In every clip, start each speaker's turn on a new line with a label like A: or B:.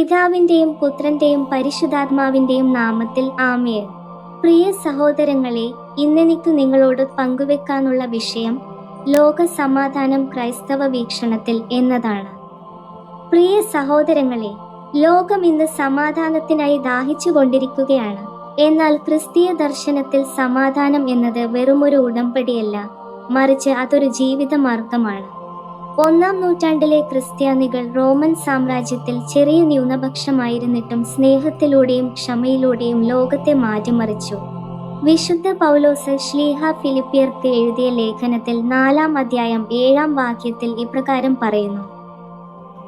A: പിതാവിൻ്റെയും പുത്രൻ്റെയും പരിശുദ്ധാത്മാവിൻ്റെയും നാമത്തിൽ ആമേൻ. പ്രിയ സഹോദരങ്ങളെ, ഇന്നെനിക്കു നിങ്ങളോട് പങ്കുവെക്കാനുള്ള വിഷയം ലോക സമാധാനം ക്രൈസ്തവ വീക്ഷണത്തിൽ എന്നതാണ്. പ്രിയ സഹോദരങ്ങളെ, ലോകം ഇന്ന് സമാധാനത്തിനായി ദാഹിച്ചുകൊണ്ടിരിക്കുകയാണ്. എന്നാൽ ക്രിസ്തീയ ദർശനത്തിൽ സമാധാനം എന്നത് വെറുമൊരു ഉടമ്പടിയല്ല, മറിച്ച് അതൊരു ജീവിതമാർഗമാണ്. 1-ാം നൂറ്റാണ്ടിലെ ക്രിസ്ത്യാനികൾ റോമൻ സാമ്രാജ്യത്തിൽ ചെറിയ ന്യൂനപക്ഷമായിരുന്നിട്ടും സ്നേഹത്തിലൂടെയും ക്ഷമയിലൂടെയും ലോകത്തെ മാറ്റിമറിച്ചു. വിശുദ്ധ പൗലോസ് ശ്ലീഹ ഫിലിപ്പിയർക്ക് എഴുതിയ ലേഖനത്തിൽ 4-ാം അധ്യായം 7-ാം വാക്യത്തിൽ ഇപ്രകാരം പറയുന്നു: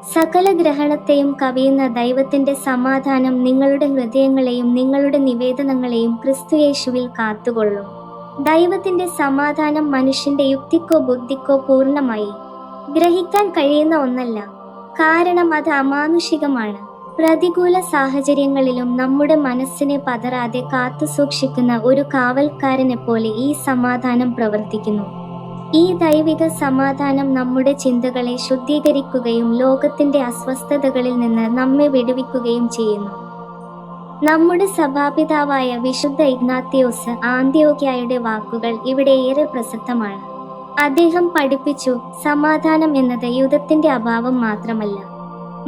A: സകല ഗ്രഹണത്തെയും കവിയുന്ന ദൈവത്തിന്റെ സമാധാനം നിങ്ങളുടെ ഹൃദയങ്ങളെയും നിങ്ങളുടെ നിവേദനങ്ങളെയും ക്രിസ്തുയേശുവിൽ കാത്തുകൊള്ളും. ദൈവത്തിന്റെ സമാധാനം മനുഷ്യന്റെ യുക്തിക്കോ ബുദ്ധിക്കോ പൂർണ്ണമായി ഗ്രഹിക്കാൻ കഴിയുന്ന ഒന്നല്ല, കാരണം അത് അമാനുഷികമാണ്. പ്രതികൂല സാഹചര്യങ്ങളിലും നമ്മുടെ മനസ്സിനെ പതറാതെ കാത്തുസൂക്ഷിക്കുന്ന ഒരു കാവൽക്കാരനെപ്പോലെ ഈ സമാധാനം പ്രവർത്തിക്കുന്നു. ഈ ദൈവിക സമാധാനം നമ്മുടെ ചിന്തകളെ ശുദ്ധീകരിക്കുകയും ലോകത്തിന്റെ അസ്വസ്ഥതകളിൽ നിന്ന് നമ്മെ വിടുവിക്കുകയും ചെയ്യുന്നു. നമ്മുടെ സഭാപിതാവായ വിശുദ്ധ ഇഗ്നാത്തിയോസ് ആന്തിയോക്യായുടെ വാക്കുകൾ ഇവിടെ ഏറെ പ്രസക്തമാണ്. അദ്ദേഹം പഠിപ്പിച്ചു, സമാധാനം എന്നത് യുദ്ധത്തിന്റെ അഭാവം മാത്രമല്ല,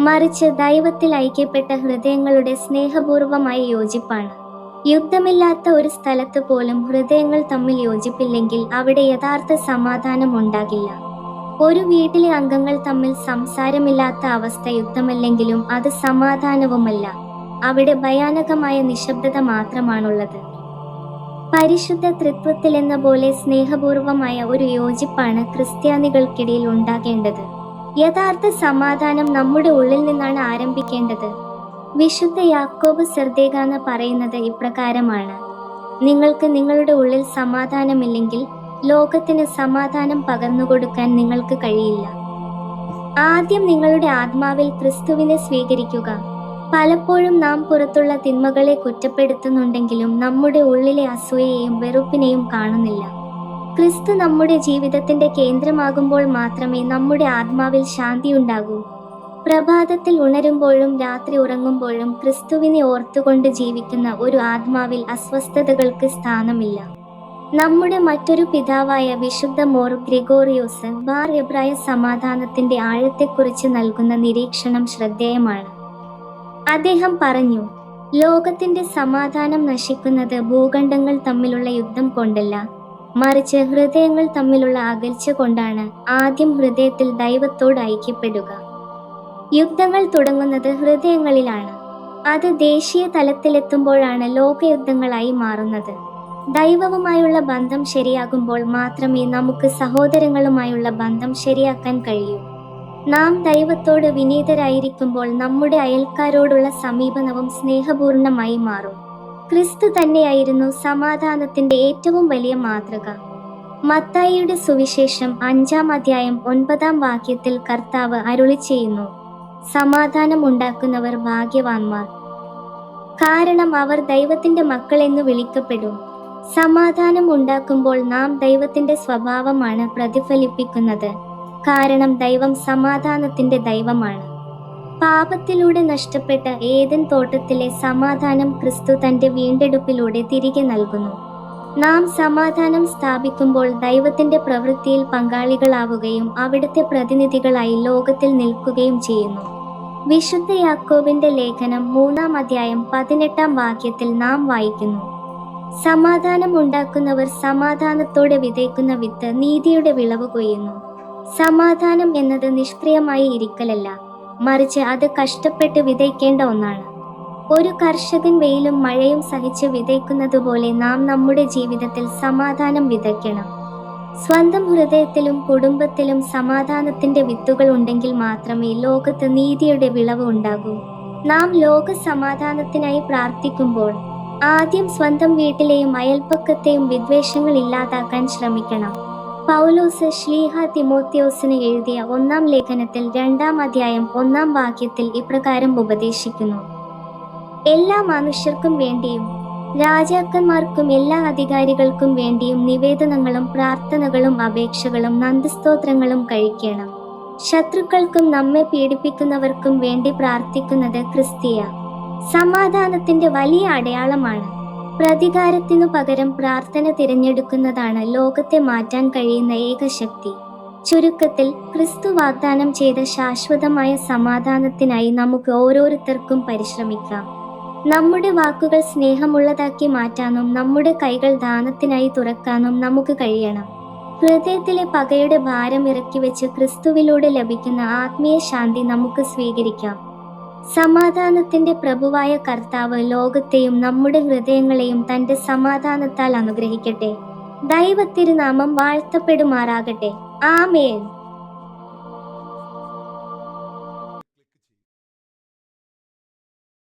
A: മറിച്ച് ദൈവത്തിൽ ഐക്യപ്പെട്ട ഹൃദയങ്ങളുടെ സ്നേഹപൂർവമായ യോജിപ്പാണ്. യുദ്ധമില്ലാത്ത ഒരു സ്ഥലത്ത് പോലും ഹൃദയങ്ങൾ തമ്മിൽ യോജിപ്പില്ലെങ്കിൽ അവിടെ യഥാർത്ഥ സമാധാനം ഉണ്ടാകില്ല. ഒരു വീട്ടിലെ അംഗങ്ങൾ തമ്മിൽ സംസാരമില്ലാത്ത അവസ്ഥ യുദ്ധമല്ലെങ്കിലും അത് സമാധാനവുമല്ല, അവിടെ ഭയാനകമായ നിശബ്ദത മാത്രമാണുള്ളത്. പരിശുദ്ധ ത്രിത്വത്തിലെന്ന പോലെ സ്നേഹപൂർവമായ ഒരു യോജിപ്പാണ് ക്രിസ്ത്യാനികൾക്കിടയിൽ ഉണ്ടാകേണ്ടത്. യഥാർത്ഥ സമാധാനം നമ്മുടെ ഉള്ളിൽ നിന്നാണ് ആരംഭിക്കേണ്ടത്. വിശുദ്ധ യാക്കോബ് സെർദേഗാന പറയുന്നത് ഇപ്രകാരമാണ്: നിങ്ങൾക്ക് നിങ്ങളുടെ ഉള്ളിൽ സമാധാനമില്ലെങ്കിൽ ലോകത്തിന് സമാധാനം പകർന്നുകൊടുക്കാൻ നിങ്ങൾക്ക് കഴിയില്ല. ആദ്യം നിങ്ങളുടെ ആത്മാവിൽ ക്രിസ്തുവിനെ സ്വീകരിക്കുക. പലപ്പോഴും നാം പുറത്തുള്ള തിന്മകളെ കുറ്റപ്പെടുത്തുന്നുണ്ടെങ്കിലും നമ്മുടെ ഉള്ളിലെ അസൂയയെയും വെറുപ്പിനെയും കാണുന്നില്ല. ക്രിസ്തു നമ്മുടെ ജീവിതത്തിന്റെ കേന്ദ്രമാകുമ്പോൾ മാത്രമേ നമ്മുടെ ആത്മാവിൽ ശാന്തിയുണ്ടാകൂ. പ്രഭാതത്തിൽ ഉണരുമ്പോഴും രാത്രി ഉറങ്ങുമ്പോഴും ക്രിസ്തുവിനെ ഓർത്തുകൊണ്ട് ജീവിക്കുന്ന ഒരു ആത്മാവിൽ അസ്വസ്ഥതകൾക്ക് സ്ഥാനമില്ല. നമ്മുടെ മറ്റൊരു പിതാവായ വിശുദ്ധ മോർ ഗ്രിഗോറിയോസ് ബാർ എബ്രായ സമാധാനത്തിന്റെ ആഴത്തെക്കുറിച്ച് നൽകുന്ന നിരീക്ഷണം ശ്രദ്ധേയമാണ്. അദ്ദേഹം പറഞ്ഞു, ലോകത്തിന്റെ സമാധാനം നശിക്കുന്നത് ഭൂഖണ്ഡങ്ങൾ തമ്മിലുള്ള യുദ്ധം കൊണ്ടല്ല, മറിച്ച് ഹൃദയങ്ങൾ തമ്മിലുള്ള അകൽച്ച കൊണ്ടാണ്. ആദ്യം ഹൃദയത്തിൽ ദൈവത്തോട് ഐക്യപ്പെടുക. യുദ്ധങ്ങൾ തുടങ്ങുന്നത് ഹൃദയങ്ങളിലാണ്. അത് ദേശീയ തലത്തിലെത്തുമ്പോഴാണ് ലോകയുദ്ധങ്ങളായി മാറുന്നത്. ദൈവവുമായുള്ള ബന്ധം ശരിയാകുമ്പോൾ മാത്രമേ നമുക്ക് സഹോദരങ്ങളുമായുള്ള ബന്ധം ശരിയാക്കാൻ കഴിയൂ. നാം ദൈവത്തോട് വിനീതരായിരിക്കുമ്പോൾ നമ്മുടെ അയൽക്കാരോടുള്ള സമീപനവും സ്നേഹപൂർണമായി മാറും. ക്രിസ്തു തന്നെയായിരുന്നു സമാധാനത്തിന്റെ ഏറ്റവും വലിയ മാതൃക. മത്തായിയുടെ സുവിശേഷം 5-ാം അധ്യായം 9-ാം വാക്യത്തിൽ കർത്താവ് അരുളിച്ചെയ്യുന്നു: സമാധാനം ഉണ്ടാക്കുന്നവർ ഭാഗ്യവാന്മാർ, കാരണം അവർ ദൈവത്തിന്റെ മക്കളെന്ന് വിളിക്കപ്പെടും. സമാധാനം ഉണ്ടാക്കുമ്പോൾ നാം ദൈവത്തിന്റെ സ്വഭാവമാണ് പ്രതിഫലിപ്പിക്കുന്നത്, കാരണം ദൈവം സമാധാനത്തിന്റെ ദൈവമാണ്. പാപത്തിലൂടെ നഷ്ടപ്പെട്ട ഏദൻ തോട്ടത്തിലെ സമാധാനം ക്രിസ്തു തന്റെ വീണ്ടെടുപ്പിലൂടെ തിരികെ നൽകുന്നു. നാം സമാധാനം സ്ഥാപിക്കുമ്പോൾ ദൈവത്തിന്റെ പ്രവൃത്തിയിൽ പങ്കാളികളാവുകയും അവിടുത്തെ പ്രതിനിധികളായി ലോകത്തിൽ നിൽക്കുകയും ചെയ്യുന്നു. വിശുദ്ധ യാക്കോബിന്റെ ലേഖനം 3-ാം അധ്യായം 18-ാം വാക്യത്തിൽ നാം വായിക്കുന്നു: സമാധാനം ഉണ്ടാക്കുന്നവർ സമാധാനത്തോടെ വിതയ്ക്കുന്ന വിത്ത് നീതിയുടെ വിളവ് കൊയ്യുന്നു. സമാധാനം എന്നത് നിഷ്ക്രിയമായി ഇരിക്കലല്ല, മറിച്ച് അത് കഷ്ടപ്പെട്ട് വിതയ്ക്കേണ്ട ഒന്നാണ്. ഒരു കർഷകൻ വെയിലും മഴയും സഹിച്ച് വിതയ്ക്കുന്നതുപോലെ നാം നമ്മുടെ ജീവിതത്തിൽ സമാധാനം വിതയ്ക്കണം. സ്വന്തം ഹൃദയത്തിലും കുടുംബത്തിലും സമാധാനത്തിന്റെ വിത്തുകൾ ഉണ്ടെങ്കിൽ മാത്രമേ ലോകത്ത് നീതിയുടെ വിളവ് ഉണ്ടാകൂ. നാം ലോക സമാധാനത്തിനായി പ്രാർത്ഥിക്കുമ്പോൾ ആദ്യം സ്വന്തം വീട്ടിലെയും അയൽപക്കത്തെയും വിദ്വേഷങ്ങൾ ഇല്ലാതാക്കാൻ ശ്രമിക്കണം. പൗലോസ് ശ്ലീഹ തിമോത്തിയോസിന് എഴുതിയ 1-ാം ലേഖനത്തിൽ 2-ാം അധ്യായം 1-ാം വാക്യത്തിൽ ഇപ്രകാരം ഉപദേശിക്കുന്നു: എല്ലാ മനുഷ്യർക്കും വേണ്ടിയും രാജാക്കന്മാർക്കും എല്ലാ അധികാരികൾക്കും വേണ്ടിയും നിവേദനങ്ങളും പ്രാർത്ഥനകളും അപേക്ഷകളും നന്ദിസ്തോത്രങ്ങളും കഴിക്കണം. ശത്രുക്കൾക്കും നമ്മെ പീഡിപ്പിക്കുന്നവർക്കും വേണ്ടി പ്രാർത്ഥിക്കുന്നത് ക്രിസ്തീയ സമാധാനത്തിന്റെ വലിയ അടയാളമാണ്. പ്രതികാരത്തിനു പകരം പ്രാർത്ഥന തിരഞ്ഞെടുക്കുന്നതാണ് ലോകത്തെ മാറ്റാൻ കഴിയുന്ന ഏക ശക്തി. ചുരുക്കത്തിൽ, ക്രിസ്തു വാഗ്ദാനം ചെയ്ത ശാശ്വതമായ സമാധാനത്തിനായി നമുക്ക് ഓരോരുത്തർക്കും പരിശ്രമിക്കാം. നമ്മുടെ വാക്കുകൾ സ്നേഹമുള്ളതാക്കി മാറ്റാനും നമ്മുടെ കൈകൾ ദാനത്തിനായി തുറക്കാനും നമുക്ക് കഴിയണം. ഹൃദയത്തിലെ പകയുടെ ഭാരം ഇറക്കി വെച്ച് ക്രിസ്തുവിലൂടെ ലഭിക്കുന്ന ആത്മീയ ശാന്തി നമുക്ക് സ്വീകരിക്കാം. സമാധാനത്തിന്റെ പ്രഭുവായ കർത്താവ് ലോകത്തെയും നമ്മുടെ ഹൃദയങ്ങളെയും തന്റെ സമാധാനത്താൽ അനുഗ്രഹിക്കട്ടെ. ദൈവത്തിരുനാമം വാഴ്ത്തപ്പെടുമാറാകട്ടെ. ആമേൻ.